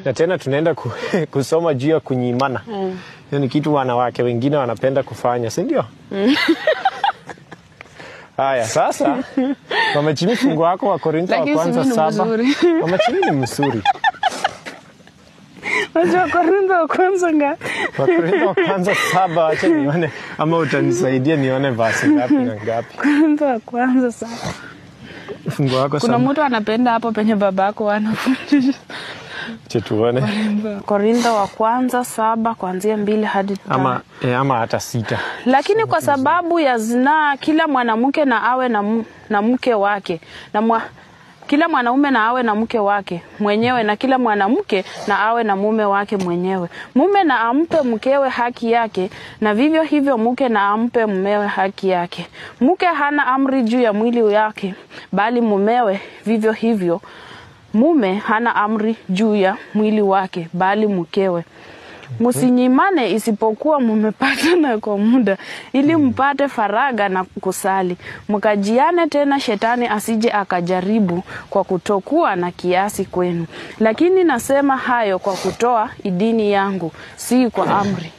Na tena tunaenda kusoma juu ya kunyimana. Hiyo ni kitu wanawake wengine wanapenda kufanya, si ndio? Haya, sasa wamechini fungu wako wa Korintho wa kwanza 7. Wamechini ni mzuri. Wa Korintho wa kwanza ngapi? Wa Korintho wa kwanza 7, acha nione ama utanisaidia nione verse ngapi na ngapi. Korintho wa kwanza 7. Fungu wako 7. Kuna mtu anapenda hapo penye babako anafundisha. Tuone. Korintho wa kwanza 7 kuanzia 2 hadi 5. Ama hata 6. Lakini kwa sababu ya zinaa kila mwanamke na awe na mke wake kila mwanaume na awe na mke wake mwenyewe na kila mwanamke na awe na mume wake mwenyewe. Mume na ampe mkewe haki yake na vivyo hivyo mke na ampe mumewe haki yake. Mke hana amri juu ya mwili wake bali mumewe, vivyo hivyo mume hana amri juu ya mwili wake bali mkewe. Msinyimane isipokuwa mmepatana kwa muda ili mpate faraga na kusali. Mkajiane tena shetani asije akajaribu kwa kutokuwa na kiasi kwenu. Lakini nasema hayo kwa kutoa idini yangu, si kwa amri.